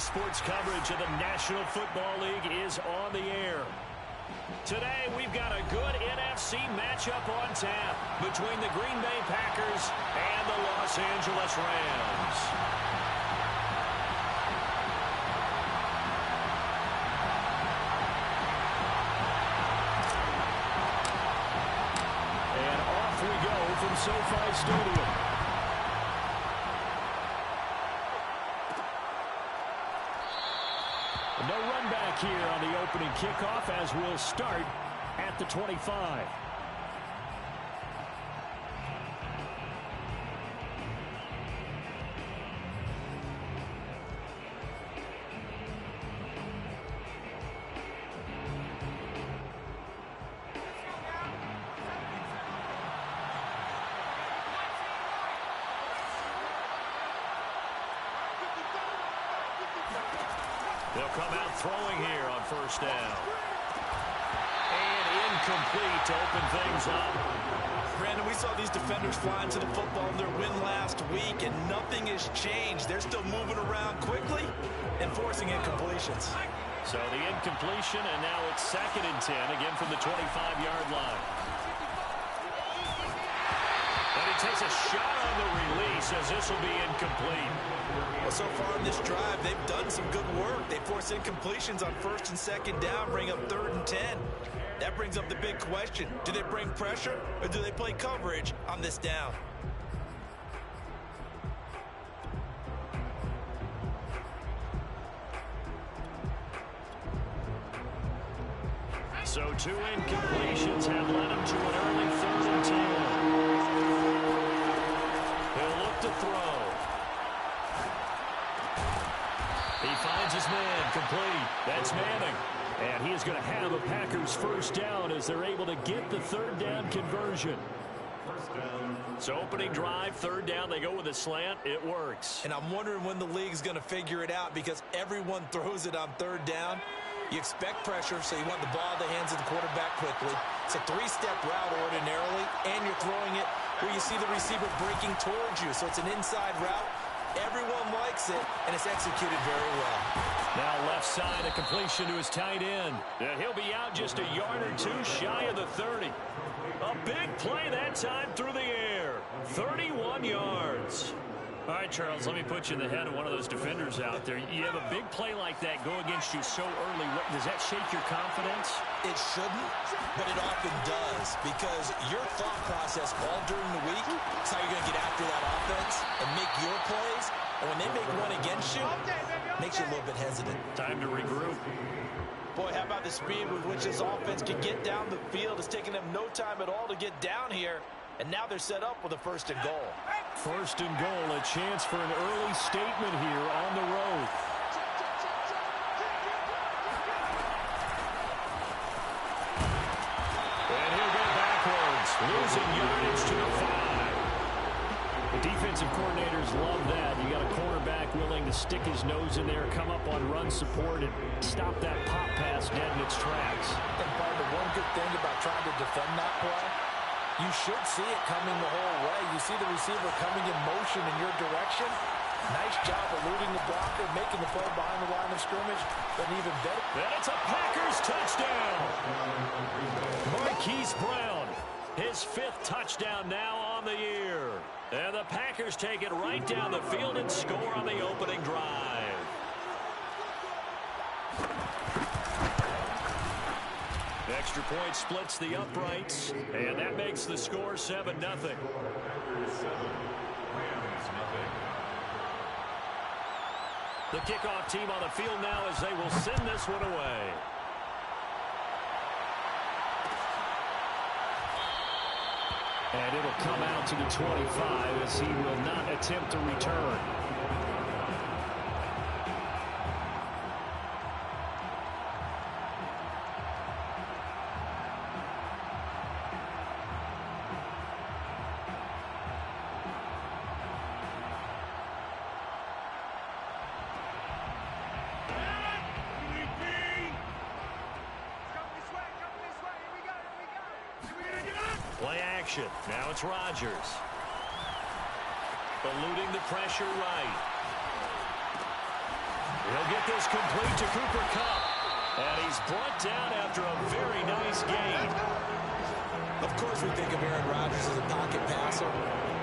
sports coverage of the National Football League is on the air. Today, we've got a good NFC matchup on tap between the Green Bay Packers and the Los Angeles Rams. And off we go from SoFi Stadium. No run back here on the opening kickoff as we'll start at the 25. They'll come out throwing here on first down. And incomplete to open things up. Brandon, we saw these defenders flying to the football in their win last week, and nothing has changed. They're still moving around quickly and forcing incompletions. So the incompletion, and now it's 2nd and 10, again from the 25-yard line. And he takes a shot on the release as this will be incomplete. Well, so far in this drive, they've done some good work. They force incompletions on 1st and 2nd down, bring up 3rd and 10. That brings up the big question. Do they bring pressure or do they play coverage on this down? So 2 incompletions have led him to an early 3rd and 10. He'll look to throw. He finds his man, complete. That's Manning. And he is going to have a Packers first down as they're able to get the 3rd down conversion. So opening drive, 3rd down, they go with a slant. It works. And I'm wondering when the league's going to figure it out because everyone throws it on 3rd down. You expect pressure, so you want the ball in the hands of the quarterback quickly. It's a 3-step route ordinarily, and you're throwing it where you see the receiver breaking towards you. So it's an inside route. Everyone likes it, and it's executed very well. Now left side, a completion to his tight end. And he'll be out just a yard or 2 shy of the 30. A big play that time through the air. 31 yards. All right, Charles, let me put you in the head of one of those defenders out there. You have a big play like that go against you so early. Does that shake your confidence? It shouldn't, but it often does because your thought process all during the week is how you're going to get after that offense and make your plays. And when they make one against you, it makes you a little bit hesitant. Time to regroup. Boy, how about the speed with which this offense can get down the field? It's taken them no time at all to get down here. And now they're set up with a 1st and goal. 1st and goal, a chance for an early statement here on the road. And he'll go backwards, losing yardage to the 5. The defensive coordinators love that. You got a quarterback willing to stick his nose in there, come up on run support, and stop that pop pass dead in its tracks. And part of the one good thing about trying to defend that play, you should see it coming the whole way. You see the receiver coming in motion in your direction. Nice job eluding the blocker, making the play behind the line of scrimmage, but even better. And it's a Packers touchdown. Marquise Brown, his 5th touchdown now on the year. And the Packers take it right down the field and score on the opening drive. Extra point splits the uprights, and that makes the score 7-0. The kickoff team on the field now as they will send this one away. And it'll come out to the 25 as he will not attempt to return. Play action. Now it's Rodgers. Eluding the pressure right. He'll get this complete to Cooper Kupp. And he's brought down after a very nice gain. Of course we think of Aaron Rodgers as a pocket passer,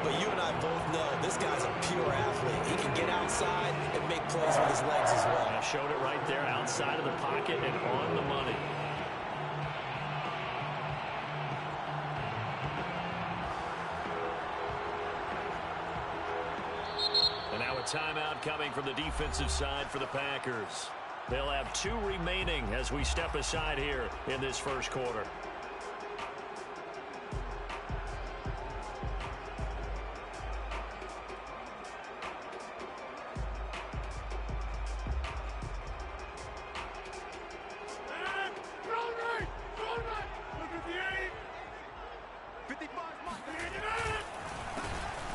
but you and I both know this guy's a pure athlete. He can get outside and make plays with his legs as well. I showed it right there outside of the pocket and on the money. And now a timeout coming from the defensive side for the Packers. They'll have 2 remaining as we step aside here in this first quarter.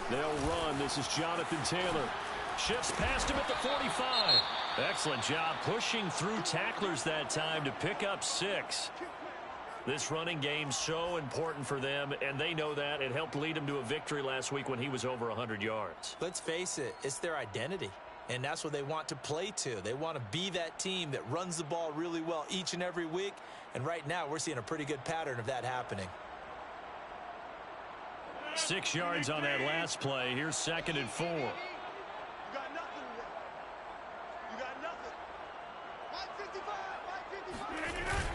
They'll run. This is Jonathan Taylor. Shifts past him at the 45. Excellent job pushing through tacklers that time to pick up 6. This running game so important for them, and they know that. It helped lead them to a victory last week when he was over 100 yards. Let's face it, it's their identity, and that's what they want to play to. They want to be that team that runs the ball really well each and every week, and right now we're seeing a pretty good pattern of that happening. 6 yards on that last play. Here's 2nd and 4.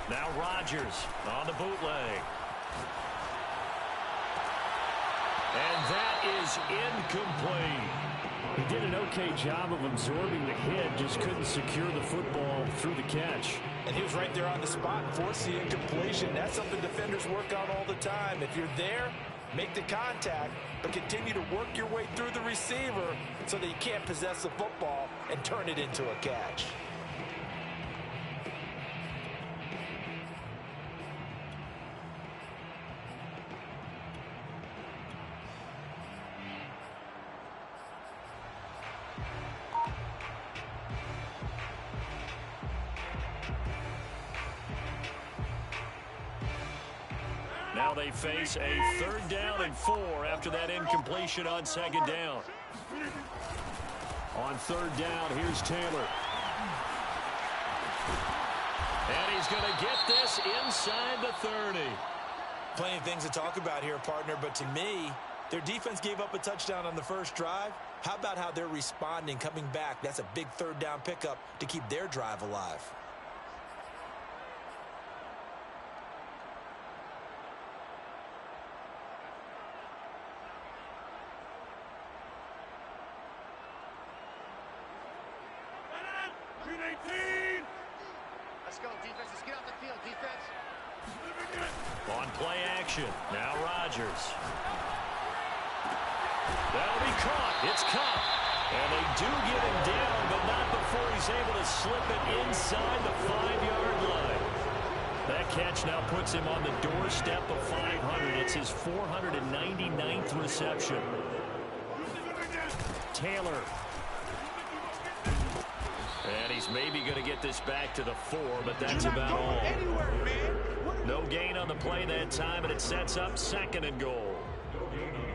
Now Rodgers on the bootleg. And that is incomplete. He did an okay job of absorbing the hit, just couldn't secure the football through the catch. And he was right there on the spot and forced the incompletion. That's something defenders work on all the time. If you're there, make the contact, but continue to work your way through the receiver so that you can't possess the football and turn it into a catch. Now they face a 3rd down and 4 after that incompletion on 2nd down. On 3rd down, here's Taylor. And he's going to get this inside the 30. Plenty of things to talk about here, partner, but to me, their defense gave up a touchdown on the first drive. How about how they're responding, coming back? That's a big 3rd down pickup to keep their drive alive. Let's go, defense. Let's get off the field, defense. On play action. Now Rodgers. That'll be caught. It's Kupp. And they do get him down, but not before he's able to slip it inside the 5-yard line. That catch now puts him on the doorstep of 500. It's his 499th reception. Taylor. And he's maybe going to get this back to the 4, but that's about all. No gain on the play that time, and it sets up 2nd and goal.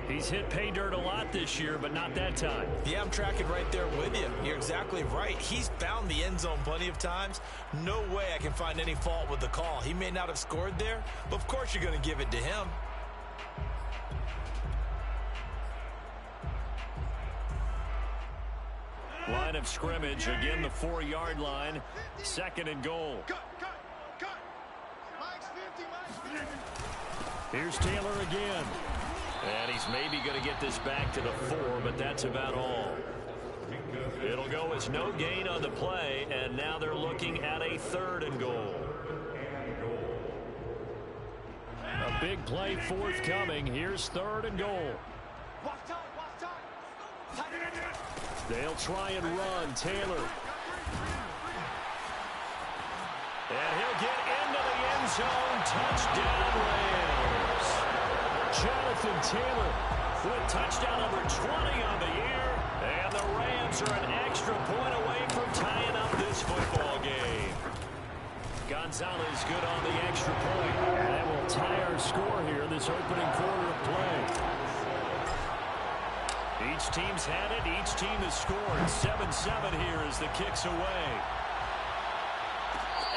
He's hit pay dirt a lot this year, but not that time. Yeah, I'm tracking right there with you. You're exactly right. He's found the end zone plenty of times. No way I can find any fault with the call. He may not have scored there, but of course you're going to give it to him. Line of scrimmage, again the 4-yard line. 2nd and goal. Here's Taylor again. And he's maybe going to get this back to the 4, but that's about all. It'll go as no gain on the play, and now they're looking at a 3rd and goal. A big play forthcoming. Here's 3rd and goal. They'll try and run. Taylor. And he'll get into the end zone. Touchdown, Rams. Jonathan Taylor with touchdown number 20 on the year. And the Rams are an extra point away from tying up this football game. Gonzalez good on the extra point. And that will tie our score here this opening quarter of play. Each team's had it. Each team has scored. 7-7 here as the kick's away.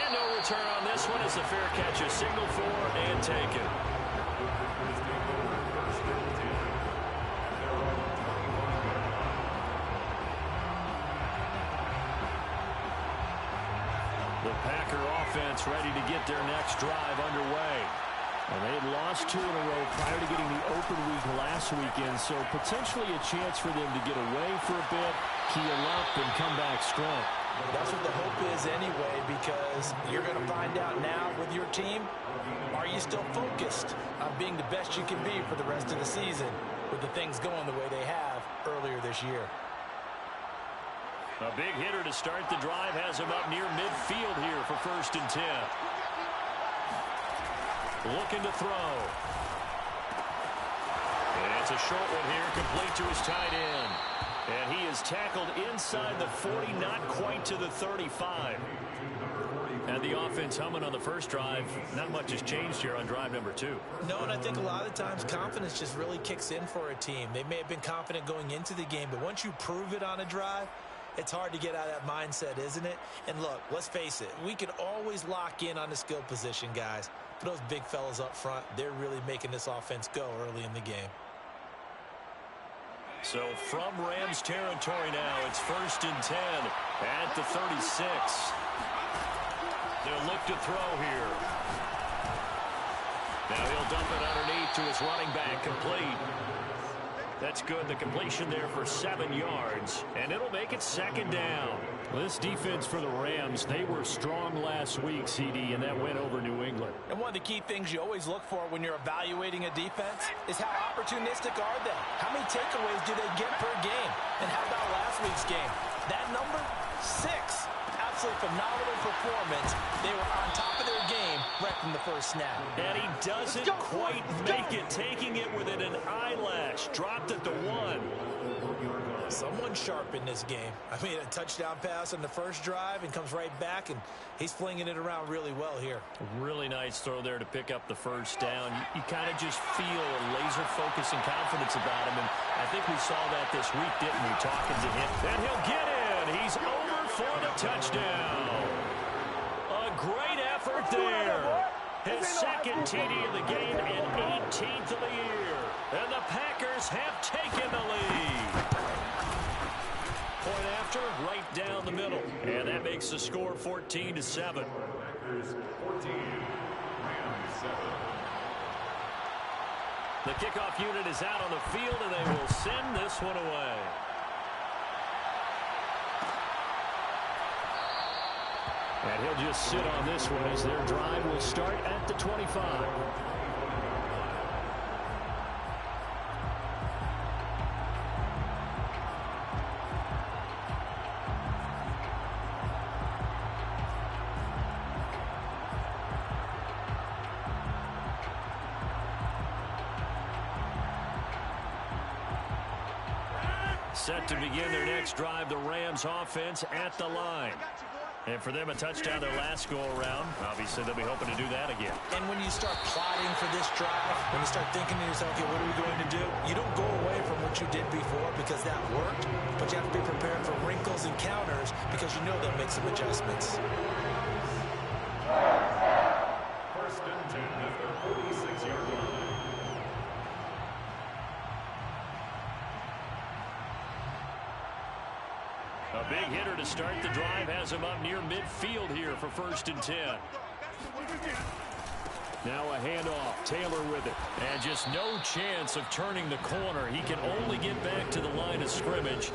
And no return on this one as the fair catch is signaled for and taken. The Packer offense ready to get their next drive underway. And they had lost 2 in a row prior to getting the open week last weekend, so potentially a chance for them to get away for a bit, keel up, and come back strong. That's what the hope is anyway, because you're going to find out now with your team, are you still focused on being the best you can be for the rest of the season with the things going the way they have earlier this year? A big hitter to start the drive has him up near midfield here for 1st and 10. Looking to throw. And it's a short one here, complete to his tight end. And he is tackled inside the 40, not quite to the 35. And the offense humming on the first drive. Not much has changed here on drive number 2. No, and I think a lot of times confidence just really kicks in for a team. They may have been confident going into the game, but once you prove it on a drive, it's hard to get out of that mindset, isn't it? And look, let's face it, we can always lock in on the skill position, guys. But those big fellas up front, they're really making this offense go early in the game. So from Rams territory now, it's 1st and 10 at the 36. They'll look to throw here. Now he'll dump it underneath to his running back, complete. That's good. The completion there for 7 yards, and it'll make it 2nd down. Well, this defense for the Rams, they were strong last week, CD, and that went over New England. And one of the key things you always look for when you're evaluating a defense is how opportunistic are they? How many takeaways do they get per game? And how about last week's game? That number? 6. Absolutely phenomenal performance. They were on top of their game right from the first snap. And he doesn't quite make it, taking it within an eyelash. Dropped at the 1. Someone sharp in this game. I mean, a touchdown pass on the first drive and comes right back, and he's flinging it around really well here. Really nice throw there to pick up the first down. You kind of just feel a laser focus and confidence about him, and I think we saw that this week, didn't we, talking to him. And he'll get in. He's over for the touchdown. A great effort there. His 2nd TD of the game and 18th of the year. And the Packers have taken the lead. Point after, right down the middle. And that makes the score 14-7. The kickoff unit is out on the field, and they will send this one away. And he'll just sit on this one as their drive will start at the 25. Set to begin their next drive, the Rams offense at the line. And for them, a touchdown their last go-around. Obviously, they'll be hoping to do that again. And when you start plotting for this drive, when you start thinking to yourself, okay, what are we going to do? You don't go away from what you did before because that worked, but you have to be prepared for wrinkles and counters because you know they'll make some adjustments. 1st and 10 at the 46-yard line. A big hitter to start the drive has him up near midfield here for 1st and 10. Now a handoff. Taylor with it. And just no chance of turning the corner. He can only get back to the line of scrimmage.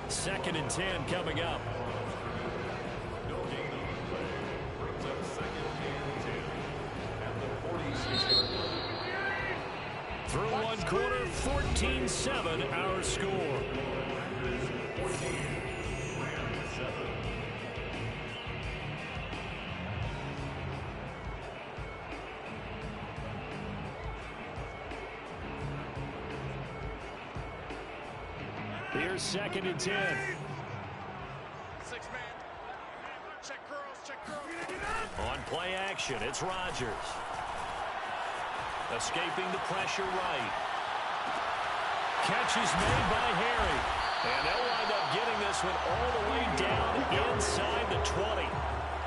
2nd and 10 coming up. Through one quarter, 14-7 our score. Here's 2nd and 10. 6-man. Check curls, check curls. On play action, it's Rodgers. Escaping the pressure right. catch is made by Harry. And they'll wind up getting this one all the way down inside the 20.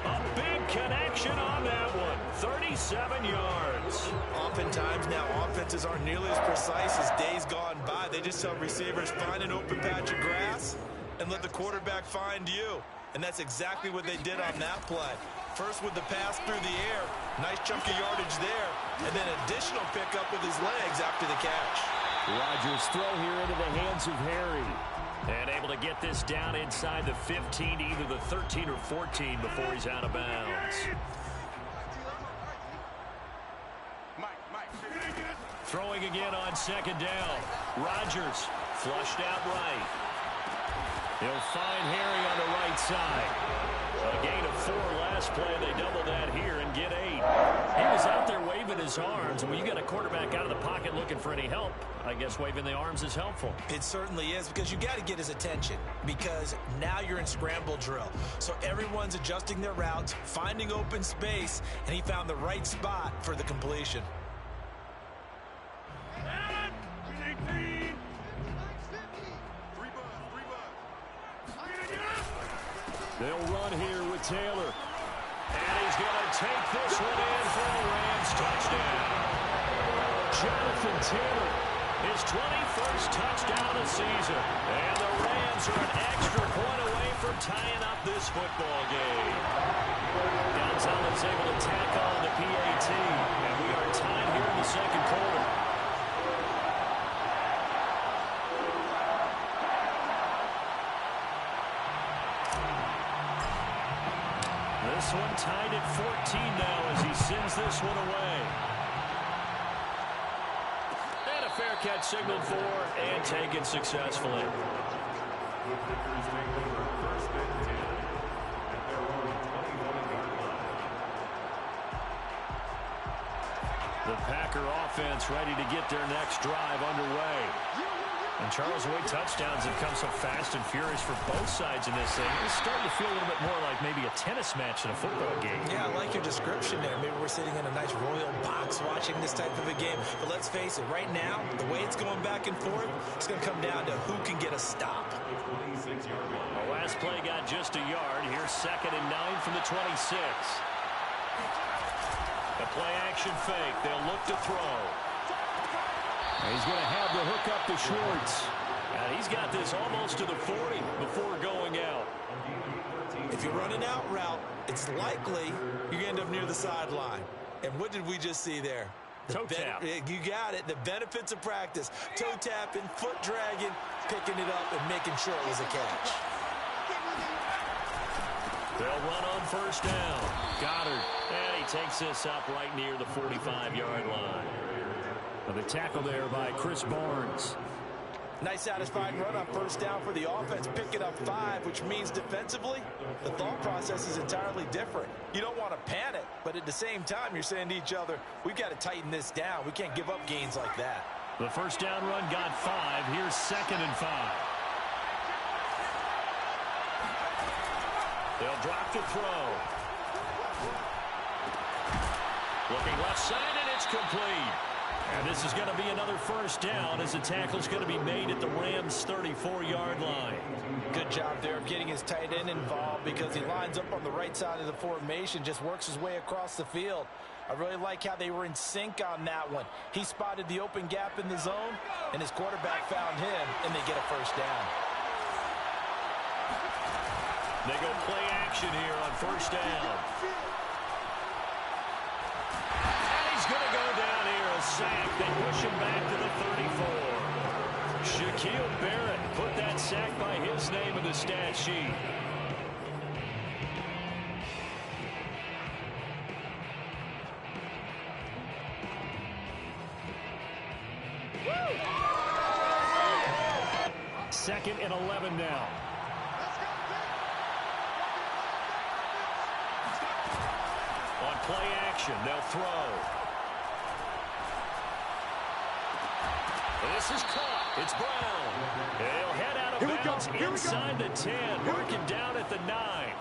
A big connection on that one. 37 yards. Oftentimes now offenses aren't nearly as precise as days gone by. They just tell receivers, find an open patch of grass and let the quarterback find you. And that's exactly what they did on that play. First with the pass through the air. Nice chunk of yardage there. And then additional pickup with his legs after the catch. Rodgers' throw here into the hands of Harry. And able to get this down inside the 15, either the 13 or 14 before he's out of bounds. Throwing again on second down. Rodgers flushed out right. He'll find Harry on the right side. A gain of 4 last play. They double that here and get 8. He was out there waving his arms. And when you got a quarterback out of the pocket looking for any help, I guess waving the arms is helpful. It certainly is, because you got to get his attention, because now you're in scramble drill. So everyone's adjusting their routes, finding open space, and he found the right spot for the completion. They'll run here with Taylor. And he's going to take this one in for a Rams touchdown. Jonathan Taylor, his 21st touchdown of the season. And the Rams are an extra point away from tying up this football game. Gonzalez able to tack on the PAT. And we are tied here in the second quarter. This one tied at 14 now as he sends this one away. And a fair catch signaled for and taken successfully. The Packer offense ready to get their next drive underway. And Charles Wood touchdowns have come so fast and furious for both sides in this thing. It's starting to feel a little bit more like maybe a tennis match in a football game. Yeah, I like your description there. Maybe we're sitting in a nice royal box watching this type of a game. But let's face it, right now, the way it's going back and forth, it's going to come down to who can get a stop. The last play got just a yard. Here's 2nd and 9 from the 26. The play action fake. They'll look to throw. He's going to have the hook up to Schwartz. And he's got this almost to the 40 before going out. If you run an out route, it's likely you're going to end up near the sideline. And what did we just see there? Toe tap. You got it. The benefits of practice. Toe tapping, foot dragging, picking it up, and making sure it was a catch. They'll run on first down. Goddard. And he takes this up right near the 45-yard line. The tackle there by Chris Barnes. Nice satisfying run on first down for the offense, picking up 5, which means defensively, the thought process is entirely different. You don't want to panic, but at the same time, you're saying to each other, we've got to tighten this down. We can't give up gains like that. The first down run got 5. Here's 2nd and 5. They'll drop the throw. Looking left side, and it's complete. And this is going to be another first down as the tackle's going to be made at the Rams' 34-yard line. Good job there of getting his tight end involved, because he lines up on the right side of the formation, just works his way across the field. I really like how they were in sync on that one. He spotted the open gap in the zone, and his quarterback found him, and they get a first down. They go play action here on first down. He's going to go down here, a sack. They push him back to the 34. Shaquille Barrett put that sack by his name in the stat sheet. Second and 11 now. On play action, they'll throw. This is caught. It's Brown. He'll head out of bounds inside the 10, working down at the 9.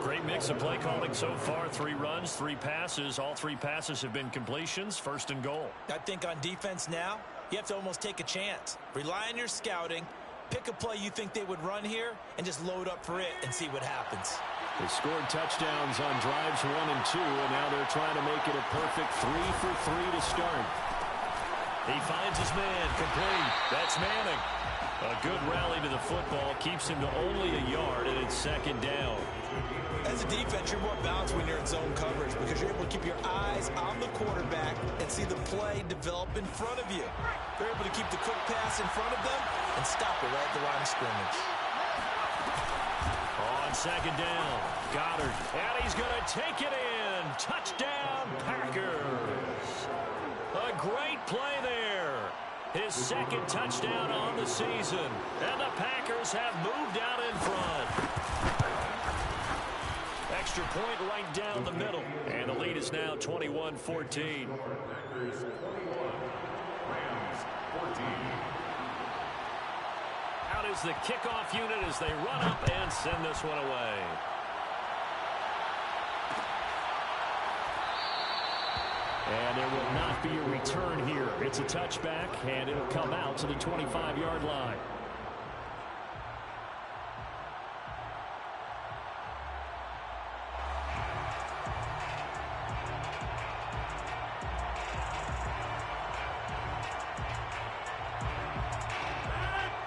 Great mix of play calling so far. 3 runs, 3 passes. All 3 passes have been completions. First and goal. I think on defense now, You have to almost take a chance. Rely on your scouting. Pick a play you think they would run here and just load up for it and see what happens. They scored touchdowns on drives 1 and 2, and now they're trying to make it a perfect 3 for 3 to start. He finds his man, complete. That's Manning. A good rally to the football keeps him to only a yard, and it's 2nd down. As a defense, you're more balanced when you're in zone coverage because you're able to keep your eyes on the quarterback and see the play develop in front of you. They're able to keep the quick pass in front of them and stop it right at the line of scrimmage. On 2nd down, Goddard, and he's going to take it in. Touchdown, Packers. A great play there. His 2nd touchdown on the season. And the Packers have moved out in front. Extra point right down the middle. And the lead is now 21-14. Packers 21, Rams 14. Out is the kickoff unit as they run up and send this one away. And there will not be a return here. It's a touchback, and it'll come out to the 25-yard line.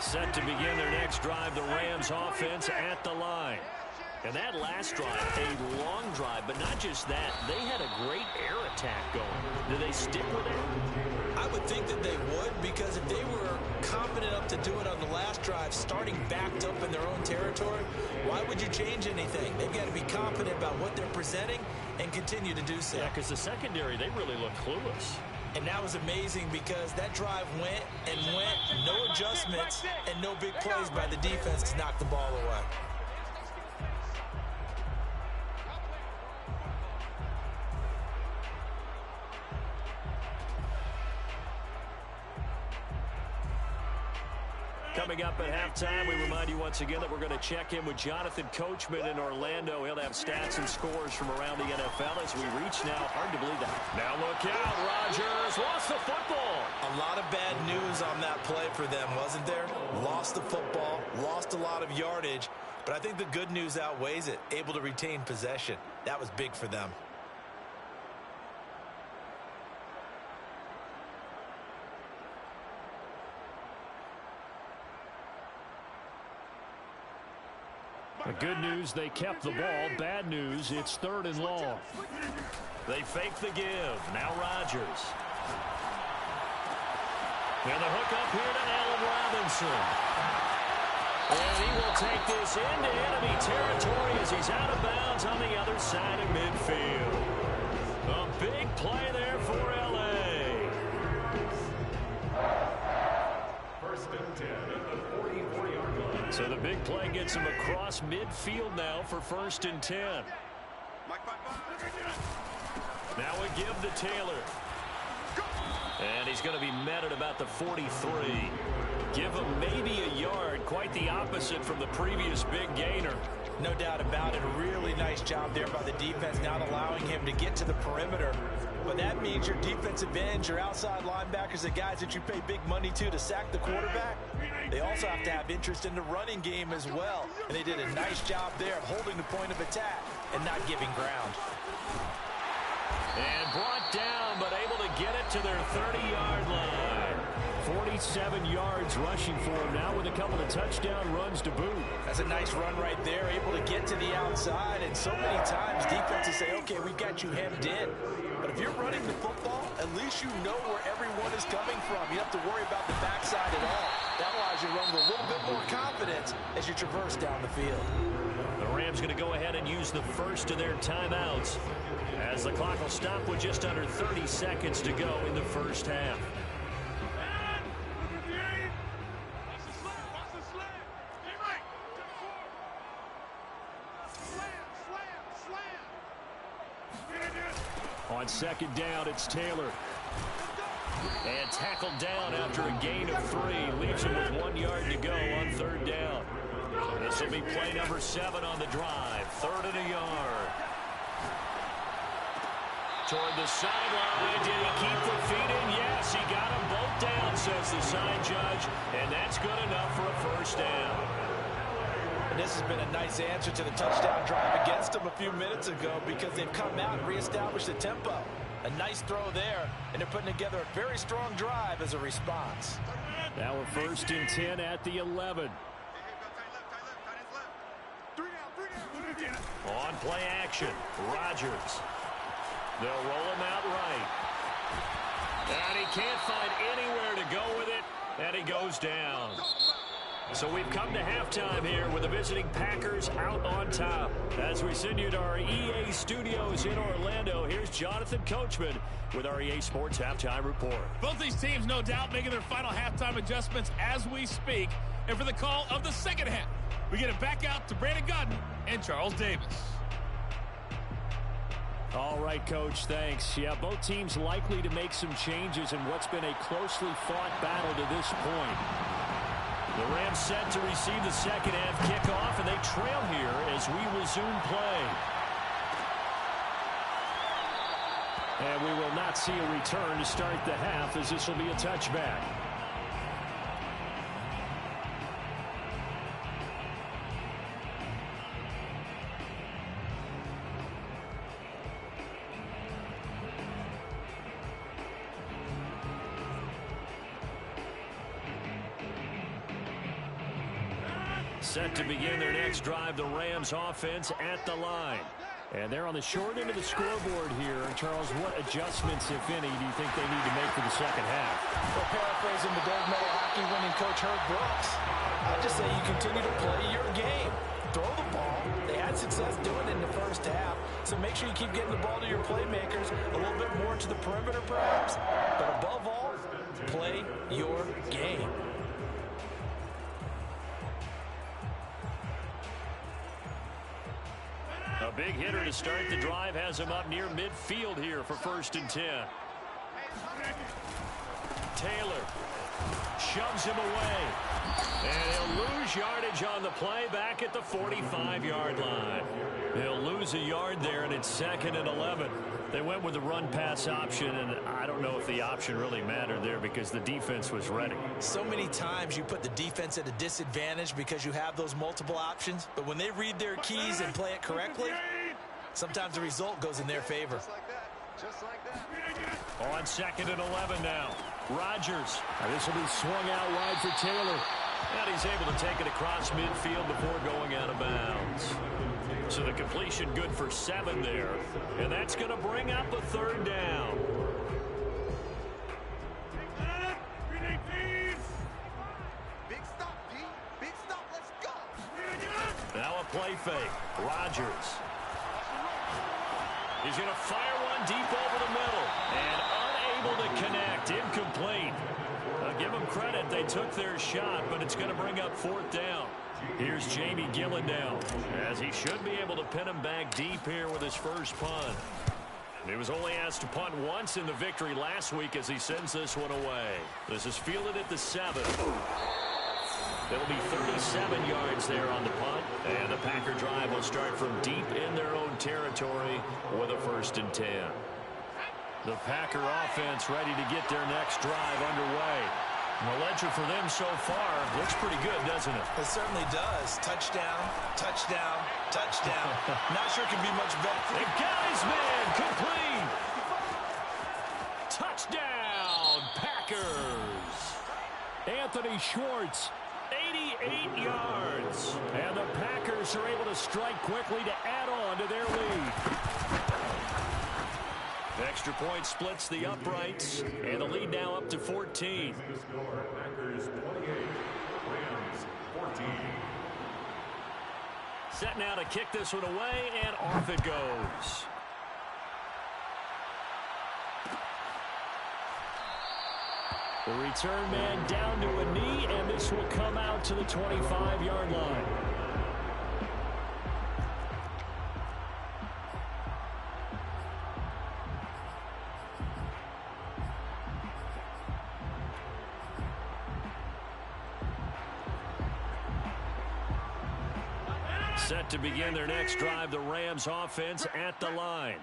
Set to begin their next drive, the Rams offense at the line. And that last drive, a long drive, but not just that. They had a great air attack going. Do they stick with it? I would think that they would, because if they were confident enough to do it on the last drive, starting backed up in their own territory, why would you change anything? They've got to be confident about what they're presenting and continue to do so. Yeah, because the secondary, they really look clueless. And that was amazing because that drive went and went, no adjustments, and no big plays by the defense to knock the ball away. Coming up at halftime, we remind you once again that we're going to check in with Jonathan Coachman in Orlando. He'll have stats and scores from around the NFL as we reach now. Hard to believe that. Now look out, Rodgers lost the football. A lot of bad news on that play for them, wasn't there? Lost the football, lost a lot of yardage, but I think the good news outweighs it. Able to retain possession. That was big for them. The good news, they kept the ball. Bad news, it's 3rd and long. They fake the give. Now Rodgers. And the hook up here to Allen Robinson. And he will take this into enemy territory as he's out of bounds on the other side of midfield. A big play there for L.A. 1st and 10 at the 44-yard line. So the big play gets him across midfield now for 1st and 10. Now we give to Taylor. And he's going to be met at about the 43. Give him maybe a yard. Quite the opposite from the previous big gainer. No doubt about it. A really nice job there by the defense, not allowing him to get to the perimeter. But that means your defensive ends, your outside linebackers, the guys that you pay big money to sack the quarterback, they also have to have interest in the running game as well. And they did a nice job there of holding the point of attack and not giving ground. And brought down, but able to get it to their 30-yard line. 47 yards rushing for him now with a couple of touchdown runs to boot. That's a nice run right there, able to get to the outside. And so many times defenses say, okay, we got you hemmed in. But if you're running the football, at least you know where everyone is coming from. You don't have to worry about the backside at all. That allows you to run with a little bit more confidence as you traverse down the field. The Rams going to go ahead and use the first of their timeouts as the clock will stop with just under 30 seconds to go in the first half. On 2nd down, it's Taylor. And tackled down after a gain of 3. Leaves him with 1 yard to go on 3rd down. This will be play number 7 on the drive. 3rd and a yard. Toward the sideline. Did he keep the feet in? Yes, he got them both down, says the sign judge. And that's good enough for a first down. And this has been a nice answer to the touchdown drive against them a few minutes ago because they've come out and reestablished the tempo. A nice throw there, and they're putting together a very strong drive as a response. Now we're first and 10 at the 11. On play action, Rodgers. They'll roll him out right. And he can't find anywhere to go with it, and he goes down. So we've come to halftime here with the visiting Packers out on top. As we send you to our EA studios in Orlando, here's Jonathan Coachman with our EA Sports Halftime Report. Both these teams, no doubt, making their final halftime adjustments as we speak. And for the call of the second half, we get it back out to Brandon Godden and Charles Davis. All right, Coach, thanks. Yeah, both teams likely to make some changes in what's been a closely fought battle to this point. The Rams set to receive the second half kickoff, and they trail here as we resume play. And we will not see a return to start the half, as this will be a touchback. Set to begin their next drive, the Rams offense at the line. And they're on the short end of the scoreboard here. Charles, what adjustments, if any, do you think they need to make for the second half? Well, paraphrasing the gold medal hockey winning coach Herb Brooks, I'd just say you continue to play your game. Throw the ball. They had success doing it in the first half, so make sure you keep getting the ball to your playmakers, a little bit more to the perimeter perhaps. But above all, play your game. A big hitter to start the drive has him up near midfield here for first and 10. Taylor shoves him away. And he'll lose yardage on the play back at the 45-yard line. He'll lose a yard there, and it's second and 11. They went with the run-pass option, and I don't know if the option really mattered there because the defense was ready. So many times you put the defense at a disadvantage because you have those multiple options, but when they read their keys and play it correctly, sometimes the result goes in their favor. Just like that. On second and 11 now. Rodgers. This will be swung out wide for Taylor. And he's able to take it across midfield before going out of bounds. So the completion good for 7 there. And that's going to bring up a third down. Big stop, D. Big stop. Let's go. Now a play fake. Rodgers. He's going to fire one deep over the middle. And unable to connect. Incomplete. Give them credit. They took their shot, but it's going to bring up fourth down. Here's Jamie Gillen now, as he should be able to pin him back deep here with his first punt. He was only asked to punt once in the victory last week as he sends this one away. This is fielded at the 7. It'll be 37 yards there on the punt, and the Packer drive will start from deep in their own territory with a first and 10. The Packer offense ready to get their next drive underway. The ledger for them so far looks pretty good, doesn't it? It certainly does. Touchdown, touchdown, touchdown. Not sure it can be much better. The guy's man complete. Touchdown, Packers. Anthony Schwartz, 88 yards. And the Packers are able to strike quickly to add on to their lead. Extra point splits the uprights, and the lead now up to 14. Packers 28, Rams 14. Set now to kick this one away, and off it goes. The return man down to a knee, and this will come out to the 25-yard line. Set to begin their next drive, the Rams offense at the line.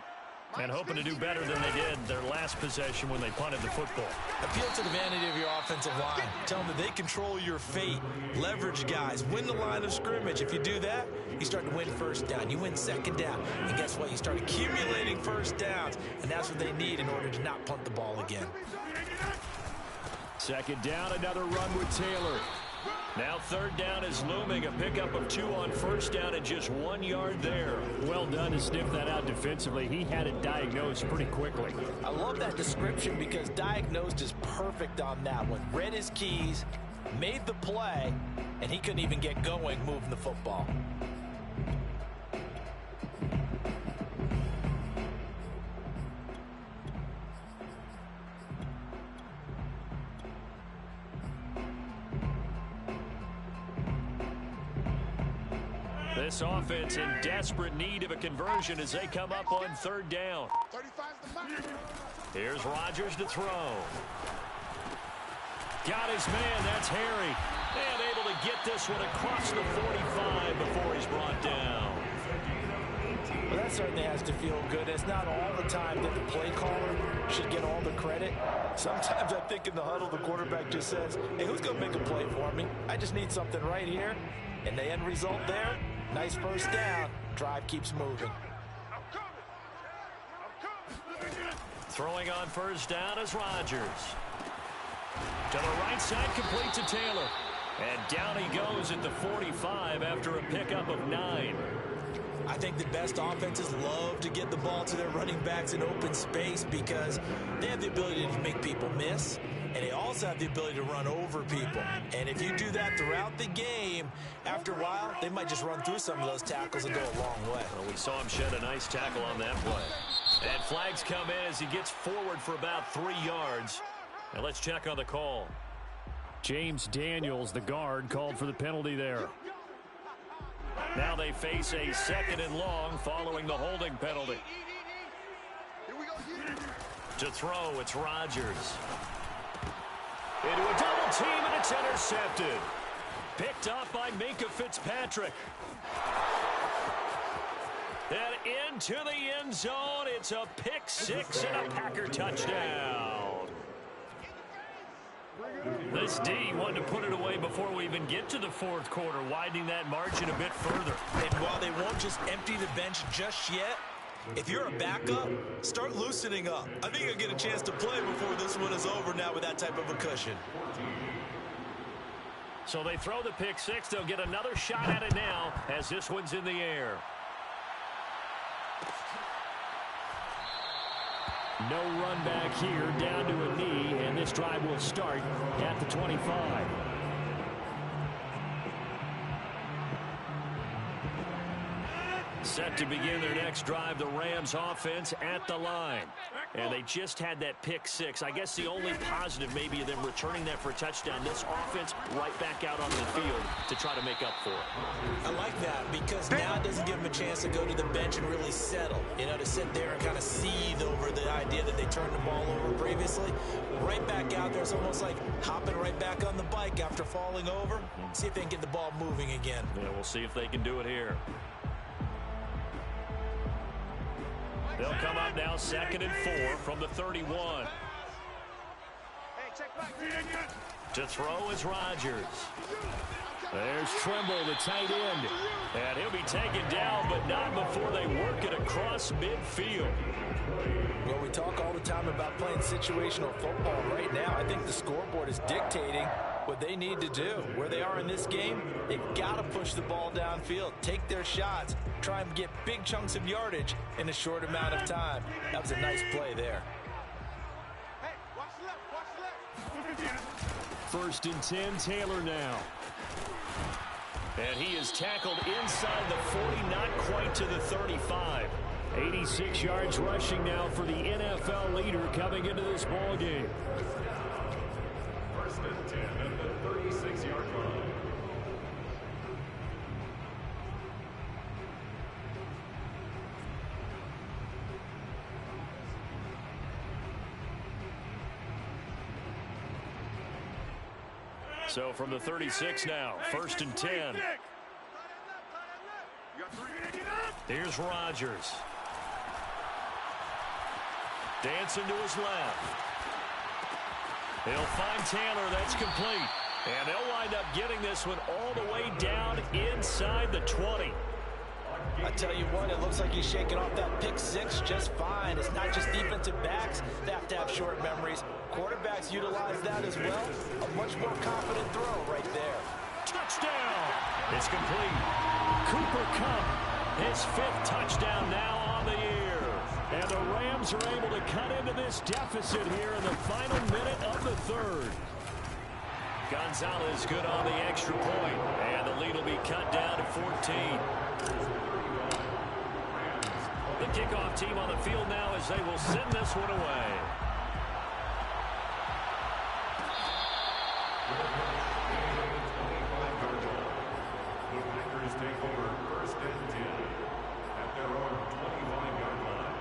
And hoping to do better than they did their last possession when they punted the football. Appeal to the vanity of your offensive line. Tell them that they control your fate. Leverage guys. Win the line of scrimmage. If you do that, you start to win first down. You win second down. And guess what? You start accumulating first downs. And that's what they need in order to not punt the ball again. Second down, another run with Taylor. Now third down is looming. A pickup of 2 on first down and just 1 yard there. Well done to sniff that out defensively. He had it diagnosed pretty quickly. I love that description because diagnosed is perfect on that one. Read his keys, made the play, and he couldn't even get going moving the football. This offense in desperate need of a conversion as they come up on third down. Here's Rodgers to throw. Got his man. That's Harry. And able to get this one across the 45 before he's brought down. Well, that certainly has to feel good. It's not all the time that the play caller should get all the credit. Sometimes I think in the huddle, the quarterback just says, hey, who's going to make a play for me? I just need something right here. And the end result there, nice first down. Drive keeps moving. Throwing on first down is Rodgers. To the right side, complete to Taylor. And down he goes at the 45 after a pickup of 9. I think the best offenses love to get the ball to their running backs in open space because they have the ability to make people miss, and they also have the ability to run over people. And if you do that throughout the game, after a while, they might just run through some of those tackles and go a long way. Well, we saw him shed a nice tackle on that play. And flags come in as he gets forward for about 3 yards. Now let's check on the call. James Daniels, the guard, called for the penalty there. Now they face a 2nd and long following the holding penalty. To throw, it's Rodgers. Into a double team, and it's intercepted. Picked up by Minkah Fitzpatrick. And into the end zone. It's a pick 6 and a Packer touchdown. This D wanted to put it away before we even get to the 4th quarter, widening that margin a bit further. And while they won't just empty the bench just yet, if you're a backup, start loosening up. I think you'll get a chance to play before this one is over now with that type of a cushion. So they throw the pick 6. They'll get another shot at it now as this one's in the air. No run back here, down to a knee, and this drive will start at the 25. Set to begin their next drive, the Rams offense at the line. And they just had that pick 6. I guess the only positive maybe of them returning that for a touchdown. This offense right back out on the field to try to make up for it. I like that because now it doesn't give them a chance to go to the bench and really settle. You know, to sit there and kind of seethe over the idea that they turned the ball over previously. Right back out there, it's almost like hopping right back on the bike after falling over. See if they can get the ball moving again. Yeah, we'll see if they can do it here. They'll come up now 2nd and 4 from the 31. To throw is Rodgers. There's Trimble, the tight end. And he'll be taken down, but not before they work it across midfield. Well, we talk all the time about playing situational football. Right now, I think the scoreboard is dictating what they need to do. Where they are in this game, they've got to push the ball downfield, take their shots, try and get big chunks of yardage in a short amount of time. That was a nice play there. Hey, watch left. 1st and 10, Taylor now. And he is tackled inside the 40, not quite to the 35. 86 yards rushing now for the NFL leader coming into this ball game. 1st and 10 at the 36-yard line. So from the 36 now, 1st and 10. Here's Rodgers. Dancing to his left. He'll find Taylor. That's complete. And they'll wind up getting this one all the way down inside the 20. I tell you what, it looks like he's shaking off that pick six just fine. It's not just defensive backs that have to have short memories. Quarterbacks utilize that as well. A much more confident throw right there. Touchdown! It's complete. Cooper Kupp, his 5th touchdown now on the year. And the Rams are able to cut into this deficit here in the final minute of the 3rd. Gonzalez good on the extra point. And the lead will be cut down to 14. The kickoff team on the field now as they will send this one away. The Packers take over 1st and 10 at their own 25-yard line.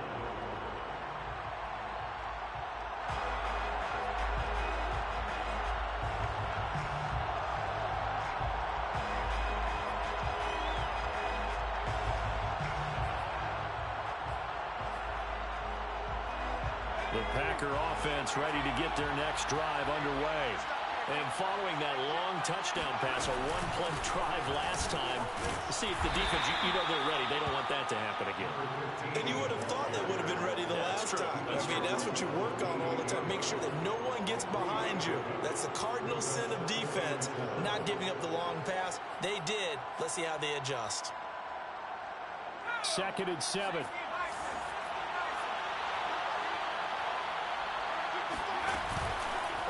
The Packer offense ready to get their next drive underway. And following that long touchdown pass, a one-play drive last time, see if the defense, you know they're ready. They don't want that to happen again. And you would have thought they would have been ready the last time. That's what you work on all the time. Make sure that no one gets behind you. That's the cardinal sin of defense, not giving up the long pass. They did. Let's see how they adjust. 2nd and 7.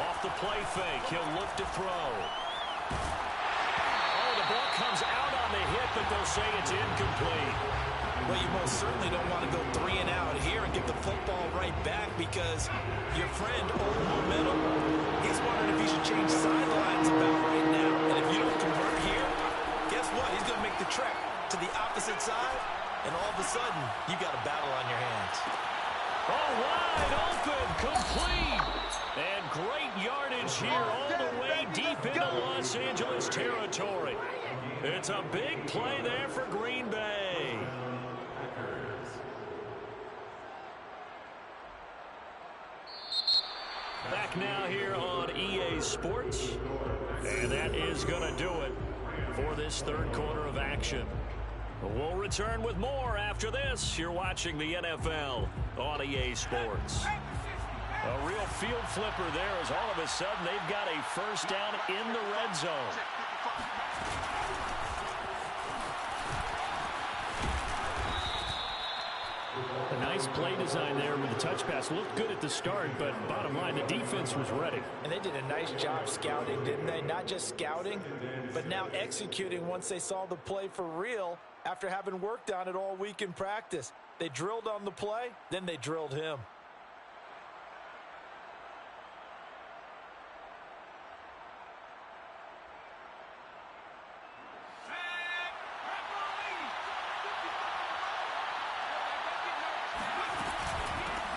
Off the play fake, he'll look to throw. Oh, the ball comes out on the hit, but they'll say it's incomplete. Well, you most certainly don't want to go 3 and out here and get the football right back because your friend, old momentum, he's wondering if he should change sidelines about right now. And if you don't convert here, guess what? He's going to make the trek to the opposite side, and all of a sudden, you got a battle on your hands. Oh, wide open, complete. And great yardage here all the way deep into Los Angeles territory. It's a big play there for Green Bay. Back now here on EA Sports. And that is going to do it for this 3rd quarter of action. We'll return with more after this. You're watching the NFL on EA Sports. A real field flipper there as all of a sudden they've got a 1st down in the red zone. A nice play design there with the touch pass. Looked good at the start, but bottom line, the defense was ready. And they did a nice job scouting, didn't they? Not just scouting, but now executing once they saw the play for real after having worked on it all week in practice. They drilled on the play, then they drilled him.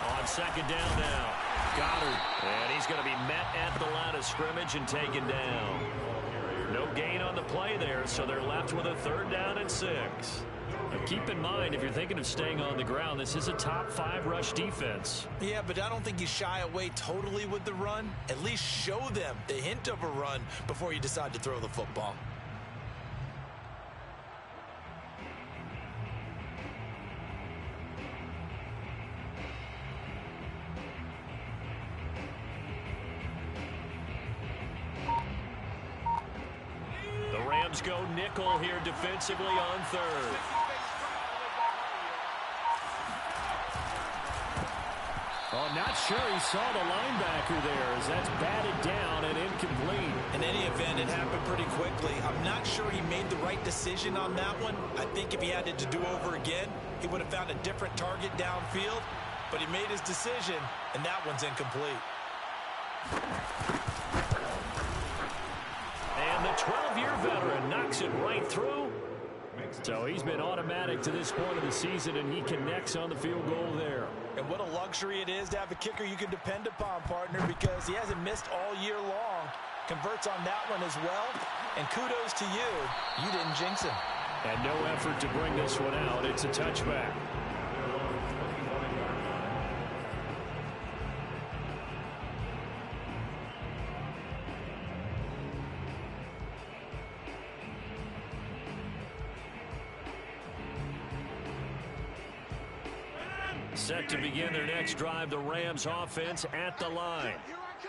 On 2nd down now, Goddard. And he's going to be met at the line of scrimmage and taken down. No gain on the play there, so they're left with a 3rd down and 6. Now keep in mind, if you're thinking of staying on the ground, this is a top 5 rush defense. Yeah, but I don't think you shy away totally with the run. At least show them the hint of a run before you decide to throw the football. Go nickel here defensively on 3rd. Oh, not sure he saw the linebacker there as that's batted down and incomplete. In any event, it happened pretty quickly. I'm not sure he made the right decision on that one. I think if he had it to do over again, he would have found a different target downfield. But he made his decision, and that one's incomplete. And the 12-year veteran knocks it right through. So he's been automatic to this point of the season, and he connects on the field goal there. And what a luxury it is to have a kicker you can depend upon, partner, because he hasn't missed all year long. Converts on that one as well. And kudos to you. You didn't jinx him. And no effort to bring this one out. It's a touchback. set to begin their next drive. The Rams offense at the line.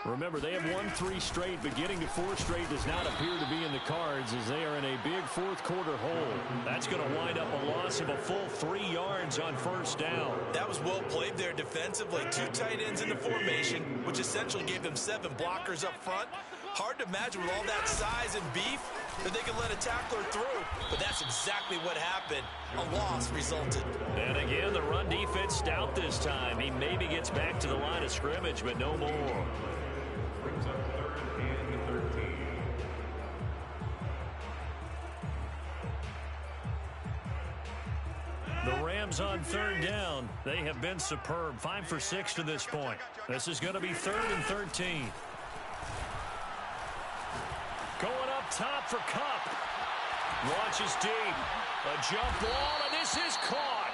Remember, they have won 3 straight, but getting to 4 straight does not appear to be in the cards as they are in a big fourth-quarter hole. That's going to wind up a loss of a full 3 yards on first down. That was well played there defensively. 2 tight ends in the formation, which essentially gave them 7 blockers up front. Hard to imagine with all that size and beef that they could let a tackler through, but that's exactly what happened. A loss resulted. And again, the run defense stout this time. He maybe gets back to the line of scrimmage, but no more. Brings up 3rd and 13. The Rams on 3rd down. They have been superb. 5 for 6 to this point. This is going to be 3rd and 13. Going up top for Kupp. Launches deep. A jump ball, and this is caught.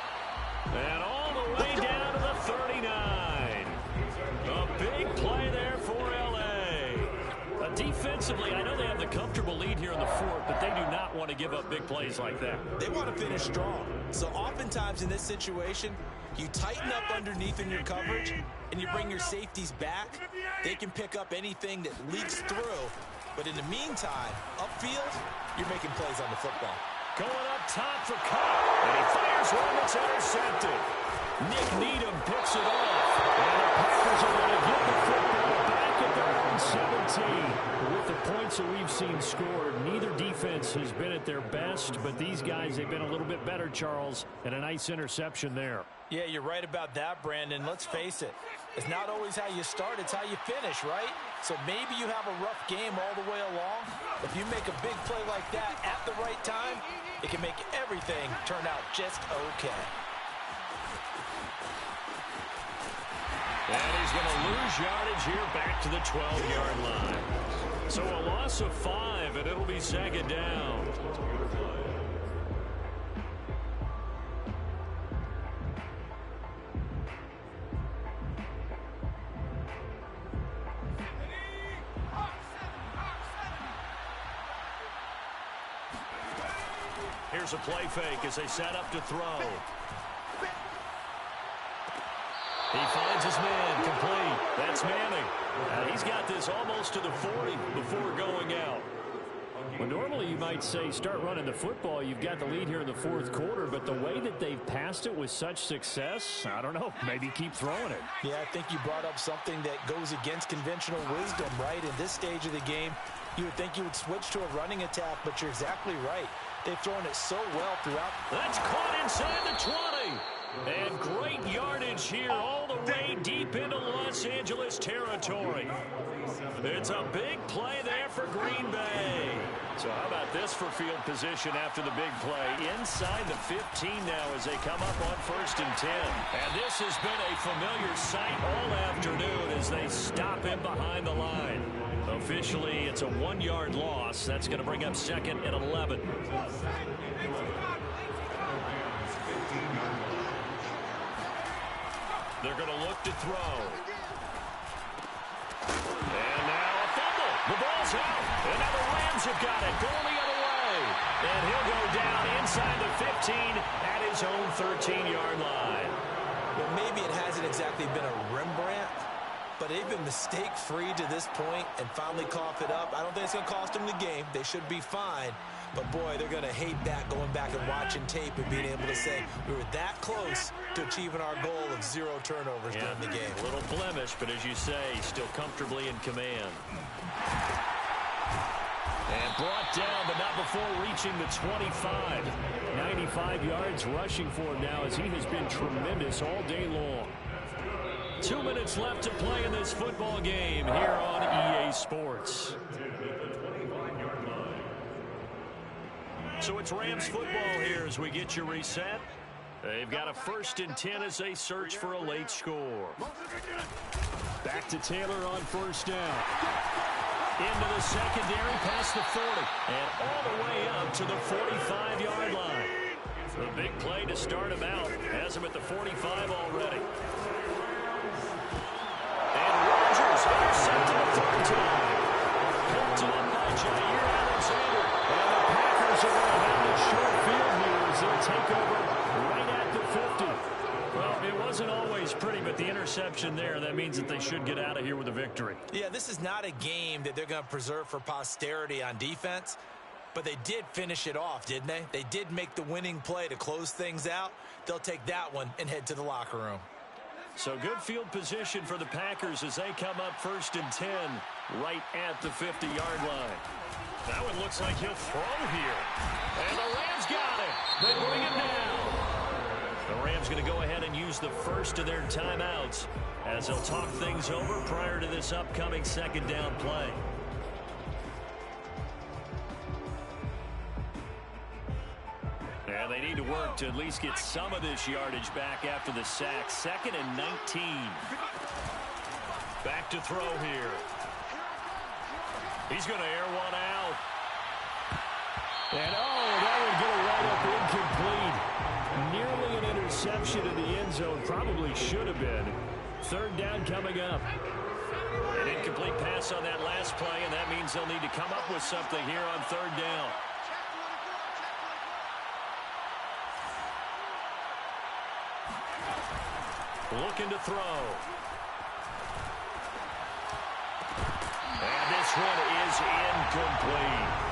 And all the way down to the 39. A big play there for L.A. Defensively, I know they have the comfortable lead here in the 4th, but they do not want to give up big plays like that. They want to finish strong. So oftentimes in this situation, you tighten up underneath in your coverage, and you bring your safeties back. They can pick up anything that leaks through. But in the meantime, upfield, you're making plays on the football. Going up top for Kupp. And he fires one that's intercepted. Nick Needham picks it off. And the Packers are going to get the football back at their own 17. With the points that we've seen scored, neither defense has been at their best, but these guys, they've been a little bit better, Charles, and a nice interception there. Yeah, you're right about that, Brandon. Let's face it. It's not always how you start, it's how you finish, right? So maybe you have a rough game all the way along. If you make a big play like that at the right time, it can make everything turn out just okay. And he's going to lose yardage here back to the 12-yard line. So a loss of 5, and it'll be 2nd down. Here's a play fake as they set up to throw. He finds his man complete. That's Manning. He's got this almost to the 40 before going out. Well, normally you might say start running the football. You've got the lead here in the 4th quarter, but the way that they've passed it with such success, I don't know, maybe keep throwing it. Yeah, I think you brought up something that goes against conventional wisdom, right? In this stage of the game, you would think you would switch to a running attack, but you're exactly right. They've thrown it so well throughout. That's caught inside the 20. And great yardage here all the way deep into Los Angeles territory. It's a big play there for Green Bay. So how about this for field position after the big play? Inside the 15 now as they come up on 1st and 10. And this has been a familiar sight all afternoon as they stop him behind the line. Officially, it's a 1-yard loss. That's going to bring up 2nd and 11. They're going to look to throw. And now a fumble. The ball's out. And now the Rams have got it. Going the other way. And he'll go down inside the 15 at his own 13-yard line. Well, maybe it hasn't exactly been a Rembrandt, but they've been mistake-free to this point and finally cough it up. I don't think it's going to cost them the game. They should be fine. But, boy, they're going to hate that going back and watching tape and being able to say we were that close to achieving our goal of 0 turnovers during the game. A little blemish, but as you say, still comfortably in command. And brought down, but not before reaching the 25. 95 yards rushing for him now as he has been tremendous all day long. 2 minutes left to play in this football game here on EA Sports. So it's Rams football here as we get you reset. They've got a 1st and 10 as they search for a late score. Back to Taylor on 1st down. Into the secondary past the 40. And all the way up to the 45-yard line. The big play to start him out. Has him at the 45 already. And Rodgers intercepted the 3rd time. Picked up by Jair Alexander. And the Packers are going to have a short field here as they'll take over right at the 50. Well, it wasn't always interception there. That means that they should get out of here with a victory. Yeah, this is not a game that they're going to preserve for posterity on defense, but they did finish it off, didn't they? They did make the winning play to close things out. They'll take that one and head to the locker room. So good field position for the Packers as they come up 1st and 10 right at the 50-yard line. That one looks like he'll throw here. And the Rams got it. They bring it down. The Rams going to go ahead and use the first of their timeouts as they'll talk things over prior to this upcoming 2nd down play. And they need to work to at least get some of this yardage back after the sack. 2nd and 19. Back to throw here. He's going to air one out. And, that would get a right up incomplete. Nearly an interception in the end zone. Probably should have been. 3rd down coming up. An incomplete pass on that last play, and that means they'll need to come up with something here on 3rd down. Looking to throw. And this one is incomplete.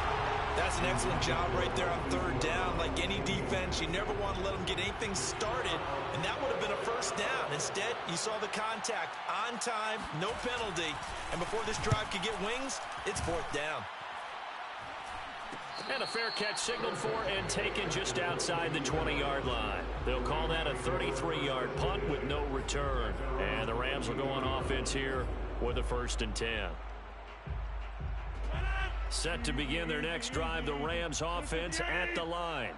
That's an excellent job right there on 3rd down. Like any defense, you never want to let them get anything started, and that would have been a 1st down. Instead, you saw the contact on time, no penalty, and before this drive could get wings, it's 4th down. And a fair catch signaled for and taken just outside the 20-yard line. They'll call that a 33-yard punt with no return. And the Rams will go on offense here with a 1st and 10. Set to begin their next drive, the Rams offense at the line.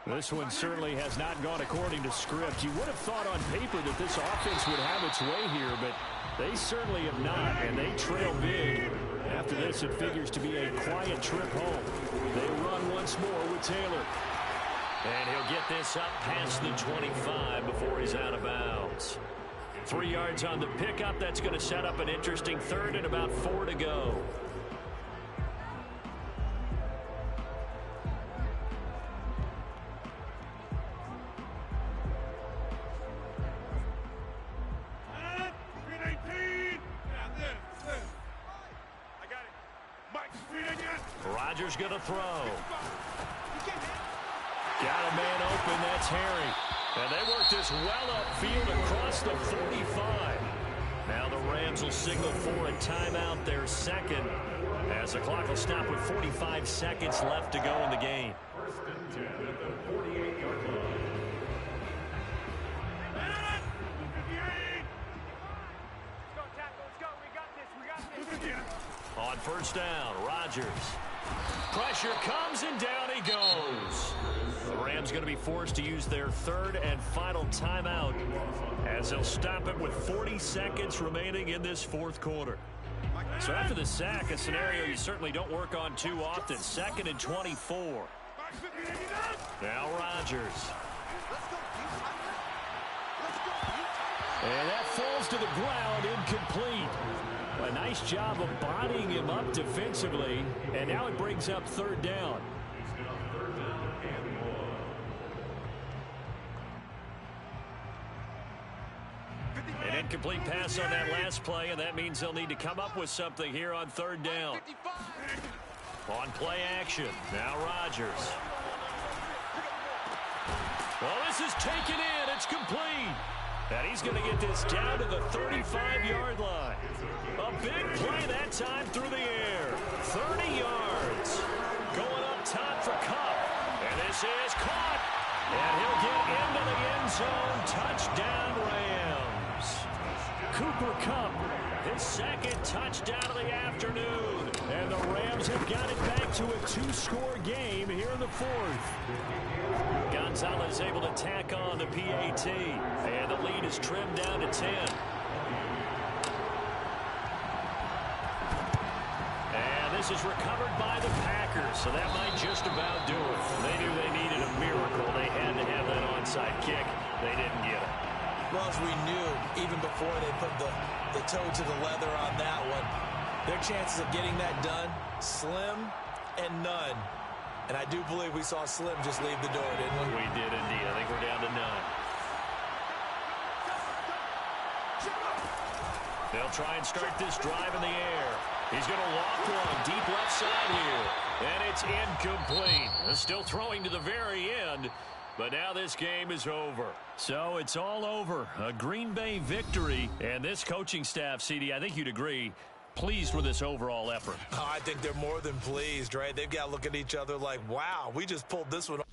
This one certainly has not gone according to script. You would have thought on paper that this offense would have its way here, but they certainly have not, and they trail big. After this, it figures to be a quiet trip home. They run once more with Taylor. And he'll get this up past the 25 before he's out of bounds. 3 yards on the pickup. That's going to set up an interesting 3rd and about 4 to go. Rodgers going to throw. Got a man open. That's Harry. And they work this well upfield across the 45. Now the Rams will signal for a timeout, their 2nd, as the clock will stop with 45 seconds left to go in the game. 1st and 10 at the 48-yard line. On 1st down, Rodgers. Pressure comes, and down he goes. The Rams going to be forced to use their 3rd and final timeout as they'll stop it with 40 seconds remaining in this 4th quarter. So after the sack, a scenario you certainly don't work on too often. 2nd and 24. Now Rodgers. And that falls to the ground, incomplete. A nice job of bodying him up defensively, and now it brings up 3rd down. An incomplete pass on that last play, and that means they'll need to come up with something here on 3rd down. On play action, now Rodgers. Well, this is taken in. It's complete. And he's going to get this down to the 35-yard line. A big play that time through the air. 30 yards. Going up top for Kupp. And this is caught. And he'll get into the end zone. Touchdown, Rams. Cooper Kupp, his 2nd touchdown of the afternoon. And the Rams have got it back to a 2-score game here in the 4th. Gonzalez able to tack on the PAT. And the lead is trimmed down to 10. And this is recovered by the Packers, so that might just about do it. They knew they needed a miracle. They had to have that onside kick. They didn't get it. Well, as we knew, even before they put the toe to the leather on that one, their chances of getting that done, slim and none. And I do believe we saw Slim just leave the door, didn't we? We did indeed. I think we're down to none. They'll try and start this drive in the air. He's going to loft one deep left side here. And it's incomplete. Still throwing to the very end. But now this game is over. So it's all over. A Green Bay victory. And this coaching staff, CD, I think you'd agree, pleased with this overall effort. I think they're more than pleased, right? They've got to look at each other like, wow, we just pulled this one off.